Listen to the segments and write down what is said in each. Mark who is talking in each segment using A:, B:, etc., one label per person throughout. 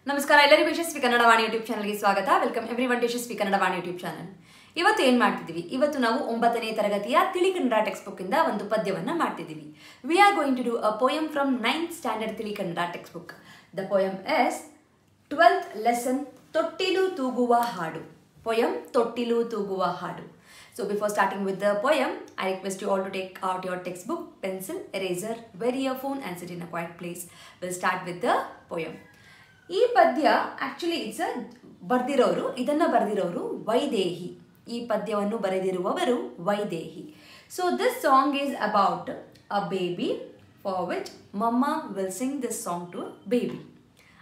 A: ನಮಸ್ಕಾರ ಎಲ್ಲರಿಗೂ ಯಶಸ್ವಿ ಕನ್ನಡ ವಾಣಿ ಯೂಟ್ಯೂಬ್ ಚಾನಲ್ಗೆ ಸ್ವಾಗತ. Welcome everyone to Yashasvi Kannada Vani YouTube channel. ಇವತ್ತು ಏನು ಮಾಡ್ತಿದ್ದೀವಿ? ಇವತ್ತು ನಾವು 9ನೇ ತರಗತಿಯ ತಿಳಿ ಕನ್ನಡ ಟೆಕ್ಸ್ಟ್ ಬುಕ್ ಇಂದ ಒಂದು ಪದ್ಯವನ್ನು ಮಾಡ್ತಿದ್ದೀವಿ. We are going to do a poem from 9th standard Tili Kannada text book. The poem is 12th lesson ತೊಟ್ಟಿಲು ತೂಗುವ ಹಾಡು. Poem ತೊಟ್ಟಿಲು ತೂಗುವ ಹಾಡು. So before starting with the poem, I request you all to take out your textbook, pencil, eraser, wear earphone and sit in a quiet place. We'll start with the poem. ಈ ಪದ್ಯ actually it's ಇದನ್ನು ಬರೆದಿರೋರು ವೈದೇಹಿ. ಈ ಪದ್ಯವನ್ನು ಬರೆದಿರುವವರು Vaidehi. So this song is about a baby for which mamma will sing this song to baby.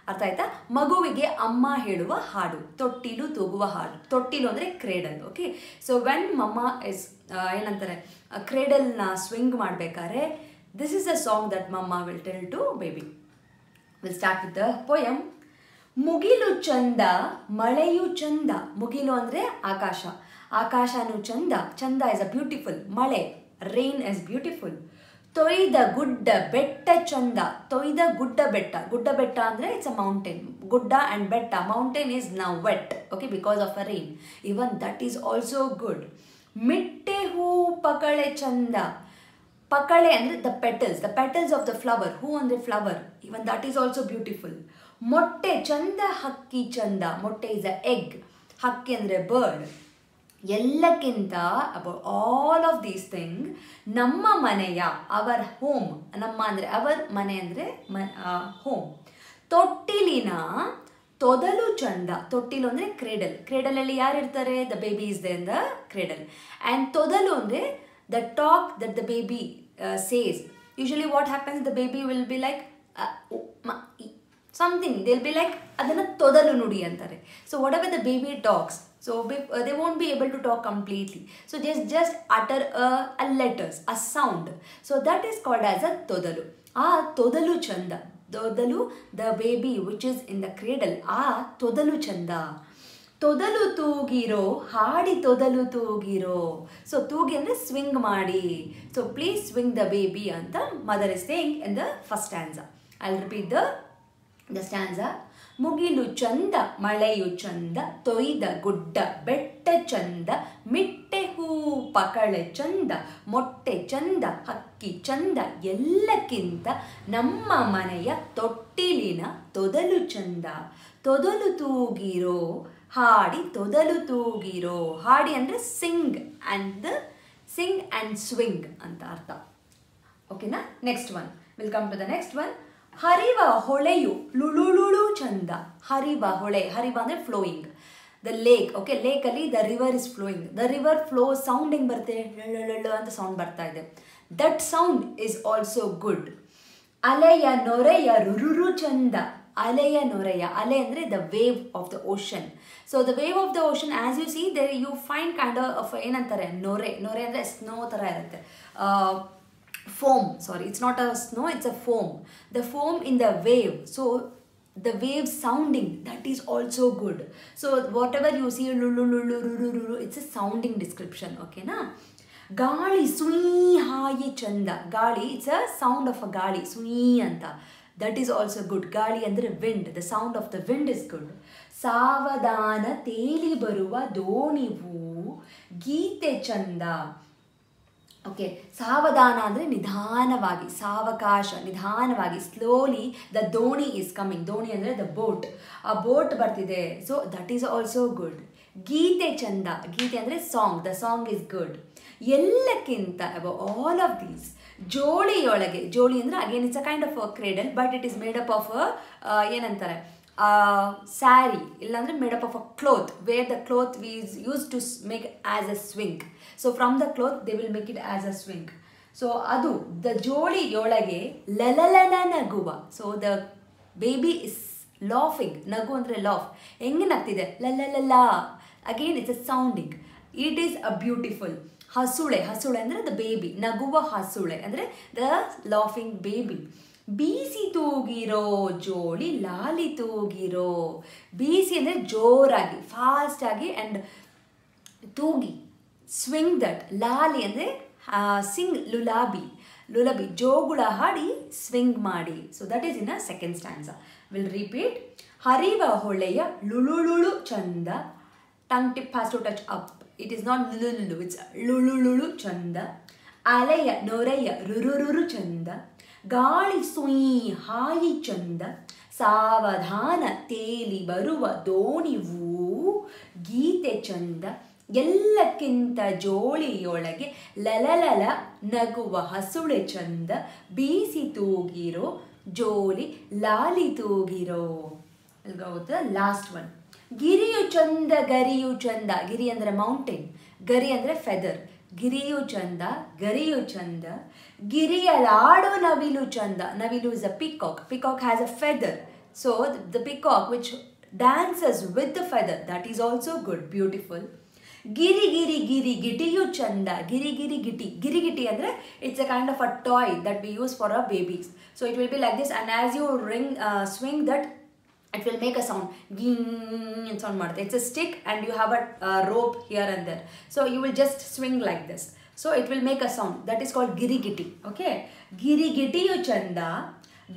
A: ಅರ್ಥ ಆಯ್ತಾ? ಮಗುವಿಗೆ ಅಮ್ಮ ಹೇಳುವ ಹಾಡು, ತೊಟ್ಟಿಲು ತೂಗುವ ಹಾಡು. ತೊಟ್ಟಿಲು ಅಂದರೆ cradle. Okay, so when mamma is ಏನಂತಾರೆ ಕ್ರೇಡಲ್ನ ಸ್ವಿಂಗ್ ಮಾಡಬೇಕಾದ್ರೆ this is a song that mamma will tell to baby. Will start with the poem. ಮುಗಿಲು ಚಂದ ಮಳೆಯು ಚಂದ. ಮುಗಿಲು ಅಂದರೆ ಆಕಾಶ, ಆಕಾಶನು ಚಂದ. ಚಂದ ಇಸ್ ಅ ಬ್ಯೂಟಿಫುಲ್. ಮಳೆ, ರೈನ್ ಇಸ್ ಬ್ಯೂಟಿಫುಲ್. ತೊಯ್ದ ಗುಡ್ಡ ಬೆಟ್ಟ ಚಂದ. ತೊಯ್ದ ಗುಡ್ಡ ಬೆಟ್ಟ. ಗುಡ್ಡ ಬೆಟ್ಟ ಅಂದರೆ ಇಟ್ಸ್ ಅ ಮೌಂಟೇನ್. ಗುಡ್ಡ ಆ್ಯಂಡ್ ಬೆಟ್ಟ. Mountain is now wet, okay, because of a rain. Even that is also good. ಮಿಟ್ಟೆ ಹೂ ಪಕಳೆ ಚಂದ. ಪಕಳೆ ಅಂದರೆ the petals of the flower. ಹೂ ಅಂದರೆ flower. Even that is also beautiful. ಮೊಟ್ಟೆ ಚಂದ ಹಕ್ಕಿ ಚಂದ. ಮೊಟ್ಟೆ ಇಸ್ ಅ ಎಗ್. ಹಕ್ಕಿ ಅಂದರೆ ಬರ್ಡ್. ಎಲ್ಲಕ್ಕಿಂತ about all of these thing ನಮ್ಮ ಮನೆಯ, ಅವರ್ ಹೋಮ್. ನಮ್ಮ ಅಂದರೆ ಅವರ್, ಮನೆ ಅಂದರೆ ಹೋಮ್. ತೊಟ್ಟಿಲಿನ ತೊದಲು ಚಂದ. ತೊಟ್ಟಿಲು ಅಂದರೆ ಕ್ರೇಡಲ್. ಕ್ರೇಡಲಲ್ಲಿ ಯಾರು ಇರ್ತಾರೆ? The baby is they in the cradle. And ತೊದಲು ಅಂದರೆ the talk that the baby says. Usually what happens, the baby will be like something, they'll be like adana todalu nudi antare. So whatever the baby talks, so they won't be able to talk completely, so just utter a letters, a sound. So that is called as a todalu. Todalu chanda. Todalu, the baby which is in the cradle. Todalu chanda. ತೊದಲು ತೂಗಿರೋ ಹಾಡಿ ತೊದಲು ತೂಗಿರೋ. So ತೂಗಿ ಅಂದರೆ swing ಮಾಡಿ. So please swing the baby ಅಂತ mother is saying in the first stanza. I will repeat the stanza. ಮುಗಿಲು ಚಂದ ಮಳೆಯು ಚಂದ. ತೊಯ್ದ ಗುಡ್ಡ ಬೆಟ್ಟ ಚಂದ. ಮಿಟ್ಟೆ ಹೂ ಪಕಳೆ ಚಂದ. ಮೊಟ್ಟೆ ಚಂದ ಹಕ್ಕಿ ಚಂದ. ಎಲ್ಲಕ್ಕಿಂತ ನಮ್ಮ ಮನೆಯ ತೊಟ್ಟಿಲಿನ ತೊದಲು ಚಂದ. ತೊದಲು ತೂಗಿರೋ ಹಾಡಿ ತೊದಲು ತೂಗಿರೋ. ಹಾಡಿ ಅಂದರೆ ಸಿಂಗ್ ಆ್ಯಂಡ್ ಸ್ವಿಂಗ್ ಅಂತ ಅರ್ಥ. ಓಕೆನಾ? Next one, will come to the next one. ಹರಿವ ಹೊಳೆಯು ಲುಳುಳುಳು ಚಂದ. ಹರಿವ ಹೊಳೆ. ಹರಿವ ಅಂದರೆ ಫ್ಲೋಯಿಂಗ್. The lake. ಓಕೆ, ಲೇಕಲ್ಲಿ the river is flowing. The river flow sound ಹೆಂಗೆ ಬರುತ್ತೆ? ಲಳು ಅಂತ ಸೌಂಡ್ ಬರ್ತಾ ಇದೆ. That sound is also good. ಅಲೆಯ ನೊರೆಯ ರುರುರು ಚಂದ. ಅಲೆಯ ನೊರೆಯ. ಅಲೆ ಅಂದರೆ the wave of the ocean. So the wave of the ocean, as you see there you find kind of ಏನಂತಾರೆ ನೊರೆ. ನೊರೆ ಅಂದರೆ ಸ್ನೋ ಥರ ಇರುತ್ತೆ. Foam, sorry, it's not a snow, it's a foam. The foam in the wave. So the wave sounding, that is also good. So whatever you see lulu, it's a sounding description. Okay na? Gali sui hayi chanda. Gali, it's a sound of a gali. Sui anta. That is also good. Gali andre wind. The sound of the wind is good. Savadana teli baruva donivu ಗೀತೆ ಚಂದ. Okay, ಸಾವಧಾನ ಅಂದರೆ ನಿಧಾನವಾಗಿ, ಸಾವಕಾಶ, ನಿಧಾನವಾಗಿ, slowly the ದೋಣಿ is coming. ದೋಣಿ ಅಂದರೆ ದ ಬೋಟ್. ಆ ಬೋಟ್ ಬರ್ತಿದೆ. So that is also good. ಗೀತೆ ಚಂದ. ಗೀತೆ ಅಂದರೆ song. The song is good. ಎಲ್ಲಕ್ಕಿಂತ ಅಬೌವ್ ಆಲ್ ಆಫ್ ದೀಸ್, ಜೋಳಿಯೊಳಗೆ. ಜೋಳಿ ಅಂದರೆ again it's a kind of a cradle, but it is made up of ಏನಂತಾರೆ ಸ್ಯಾರಿ, ಇಲ್ಲಾಂದರೆ made up of a cloth, where the cloth is use to make as a swing. So from the cloth they will make it as a swing. So ಅದು the ಜೋಳಿಯೊಳಗೆ ಲಲಲನ ನಗುವ. So the baby is laughing. ನಗು ಅಂದರೆ laugh. ಹೆಂಗೆ ನಗ್ತಿದೆ? ಲಲಲಲ. Again it's a sounding. It is a beautiful. ಹಸುಳೆ. ಹಸುಳೆ ಅಂದರೆ ದ ಬೇಬಿ. ನಗುವ ಹಸುಳೆ ಅಂದರೆ ದ ಲಾಫಿಂಗ್ ಬೇಬಿ. ಬೀಸಿ ತೂಗಿರೋ ಜೋಳಿ ಲಾಲಿ ತೂಗಿರೋ. ಬೀಸಿ ಅಂದರೆ ಜೋರಾಗಿ, ಫಾಸ್ಟಾಗಿ, ಆ್ಯಂಡ್ ತೂಗಿ, ಸ್ವಿಂಗ್ ದಟ್. ಲಾಲಿ ಅಂದರೆ ಸಿಂಗ್, ಲುಲಾಬಿ. ಜೋಗುಳ ಹಾಡಿ ಸ್ವಿಂಗ್ ಮಾಡಿ. So that is in a second stanza. Will repeat. ಹರಿವ ಹೊಳೆಯ ಲುಳುಳುಳು ಚಂದ. Tongue tip has to touch up. It is not lulu, it's lulululu chanda. Alaya noreya rurururu chanda. Gali sui hayi chanda. Savadhana teli baruva donivu ಗೀತೆ ಚಂದ. ಎಲ್ಲಕ್ಕಿಂತ ಜೋಳಿಯೊಳಗೆ ಲಲಲಲ ನಗುವ ಹಸುಳೆ ಚಂದ. ಬೀಸಿ ತೂಗಿರೋ ಜೋಲಿ ಲಾಲಿ ತೂಗಿರೋ. I'll go with the last one. ಗಿರಿಯು ಚಂದ ಗರಿಯು ಚಂದ. ಗಿರಿ ಅಂದರೆ ಮೌಂಟೇನ್, ಗರಿ ಅಂದರೆ ಫೆದರ್. ಗಿರಿಯು ಚಂದ ಗರಿಯು ಚಂದ. ಗಿರಿಯಲಾಡೋ ನವಿಲು ಚಂದ. ನವಿಲು is a peacock. Peacock has a feather. So the peacock which dances with the feather, that is also good, beautiful. Giri giri giri gitiyu chanda. Giri giri giti. Giri giti andre it's a kind of a toy that we use for our babies. So it will be like this, and as you swing that, it will make a sound. Sound ಮಾಡುತ್ತೆ. It's a stick and you have a rope here and there. So you will just swing like this. So it will make a sound. That is called giri giti. Okay. Giri gitiyu chanda.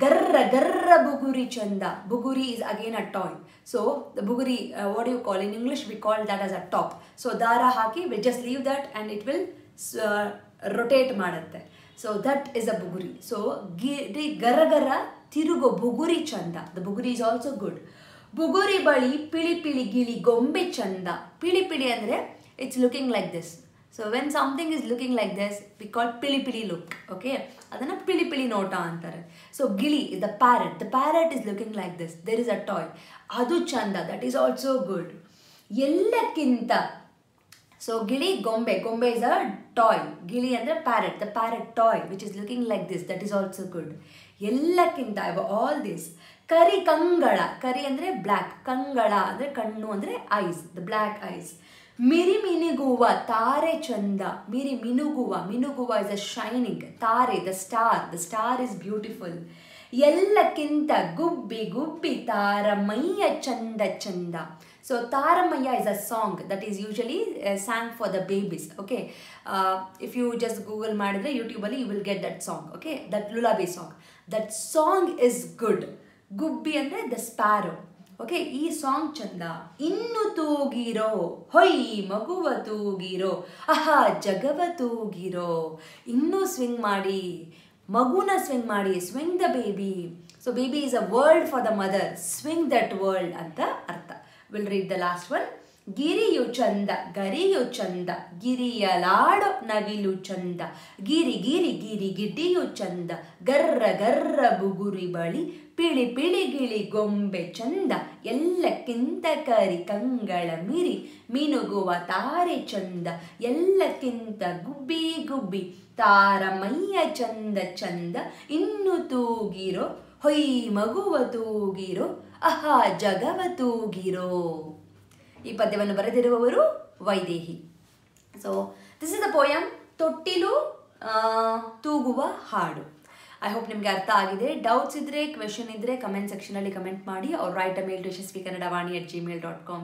A: Garra garra buguri chanda. Buguri is again a toy. So the buguri, what do you call? In English we call that as a top. So dara haki, we just leave that and it will rotate ಮಾಡುತ್ತೆ. So that is a buguri. So giri garra garra tirugo buguri chanda. The buguri is also good. Buguri bali pili pili gili gombe chanda. Pili pili andre it's looking like this. So when something is looking like this, we call pili pili look. Okay, adana pili pili nota antare. So gili is the parrot. The parrot is looking like this. There is a toy. Adu chanda, that is also good. Yellakinta. So gili gombe. Gombe is a toy. Gili andre parrot. The parrot toy which is looking like this. That is also good. Yellakinta, I have all this. Kari kangala. Kari andre black. Kangala andre kannu andre eyes. The black eyes. Miri miniguva tare chanda. Miri minuguva. Minuguva is a shining. Tare, the star. The star is beautiful. Yellakinta gubbi gubbi taramaya chanda chanda. So taramaya is a song that is usually sang for the babies. Okay, if you just Google madidre YouTube alli you will get that song. Okay, that lullaby song. That song is good. Gubbi andre the sparrow. Okay, ee song chanda. Innu toogiro hoy maguva toogiro aha jagava toogiro. Innu swing ಮಾಡಿ, maguna swing ಮಾಡಿ, swing the baby. So baby is a world for the mother. Swing that world anta artha. We'll read the last one. ಗಿರಿಯು ಚಂದ ಗರಿಯು ಚಂದ. ಗಿರಿಯಲಾಡೋ ನವಿಲು ಚಂದ. ಗಿರಿ ಗಿರಿ ಗಿರಿ ಗಿಟಿಯು ಚಂದ. ಗರ್ರ ಗರ್ರ ಬುಗುರಿ ಬಳಿ ಪಿಳಿ ಪಿಳಿ ಗಿಳಿ ಗೊಂಬೆ ಚಂದ. ಎಲ್ಲಕ್ಕಿಂತ ಕರಿ ಕಂಗಳ ಮಿರಿ ಮಿನುಗುವ ತಾರೆ ಚಂದ. ಎಲ್ಲಕ್ಕಿಂತ ಗುಬ್ಬಿ ಗುಬ್ಬಿ ತಾರಮಯ್ಯ ಚಂದ ಚಂದ. ಇನ್ನು ತೂಗಿರೋ ಹೊಯ್ ಮಗುವ ತೂಗಿರೋ ಅಹಾ ಜಗವ ತೂಗಿರೋ. ಈ ಪದ್ಯವನ್ನು ಬರೆದಿರುವವರು Vaidehi. So this is the poem ತೊಟ್ಟಿಲು ತೂಗುವ ಹಾಡು. ಐ ಹೋಪ್ ನಿಮಗೆ ಅರ್ಥ ಆಗಿದೆ. ಡೌಟ್ಸ್ ಇದ್ದರೆ, ಕ್ವೆಶನ್ ಇದ್ದರೆ ಕಮೆಂಟ್ ಸೆಕ್ಷನಲ್ಲಿ ಕಮೆಂಟ್ ಮಾಡಿ, or write a mail to yashaswikannadavaani@gmail.com.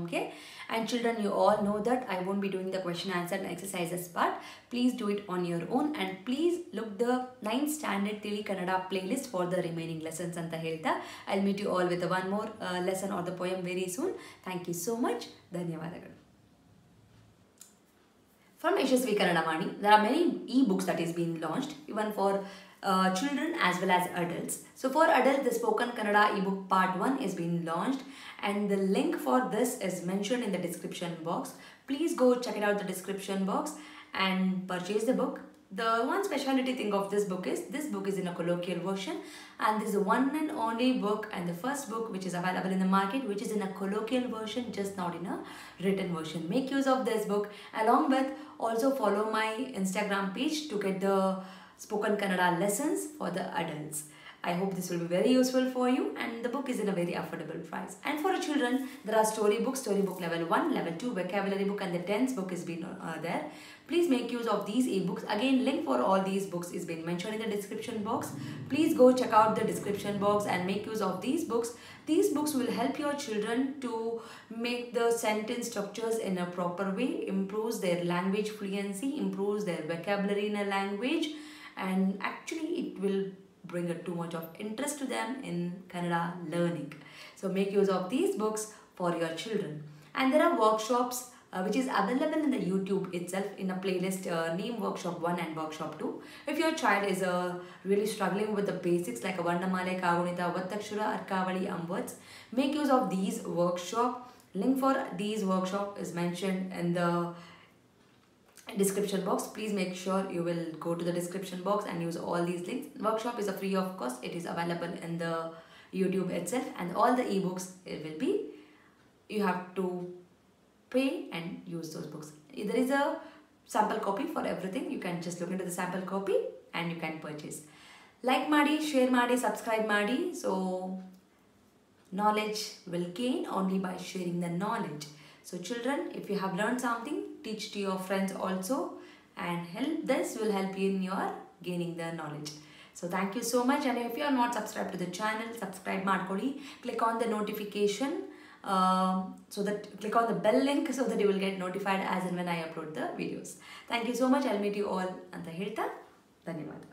A: And children, you all know that I won't be doing the question answer and exercises part. Please do it on your own, and please look the 9th standard Tili Kannada playlist for the remaining lessons anta helta. I'll meet you all with one more lesson or the poem very soon. Thank you so much. ಧನ್ಯವಾದಗಳು. From Yashaswi Kannada Vaani, there are many e-books that is being launched, even for children as well as adults. So for adults, the Spoken Kannada ebook part 1 is being launched, and the link for this is mentioned in the description box. Please go check it out, the description box, and purchase the book. The one speciality thing of this book is in a colloquial version, and this is the one and only book and the first book which is available in the market which is in a colloquial version, just not in a written version. Make use of this book, along with also follow my Instagram page to get the Spoken Kannada lessons for the adults. I hope this will be very useful for you, and the book is in a very affordable price. And for children, there are story book level 1, level 2, vocabulary book, and the tense book is been there. Please make use of these ebooks. Again, link for all these books is been mentioned in the description box. Please go check out the description box and make use of these books. These books will help your children to make the sentence structures in a proper way, improves their language fluency, improves their vocabulary in a language, and actually it will bring too much of interest to them in Kannada learning. So make use of these books for your children. And there are workshops which is available in the YouTube itself in a playlist named Workshop 1 and Workshop 2. If your child is really struggling with the basics like a Varnamala, Kagunita, Vattakshura, Arkavali, words, make use of these workshop. Link for these workshop is mentioned in the description box. Please make sure you will go to the description box and use all these links. Workshop is a free of cost. It is available in the YouTube itself, and all the ebooks it will be, you have to pay and use those books. There is a sample copy for everything. You can just look into the sample copy and you can purchase. Like maadi, share maadi, subscribe maadi. So knowledge will gain only by sharing the knowledge. So children, if you have learned something, teach to your friends also, and this will help you in your gaining the knowledge. So thank you so much, and if you are not subscribed to the channel, subscribe ಮಾಡ್ಕೊಳ್ಳಿ. Click on the notification, so that click on the bell link so that you will get notified as and when I upload the videos. Thank you so much. I'll meet you all ಅಂತ ಹೇಳ್ತಾ ಧನ್ಯವಾದ.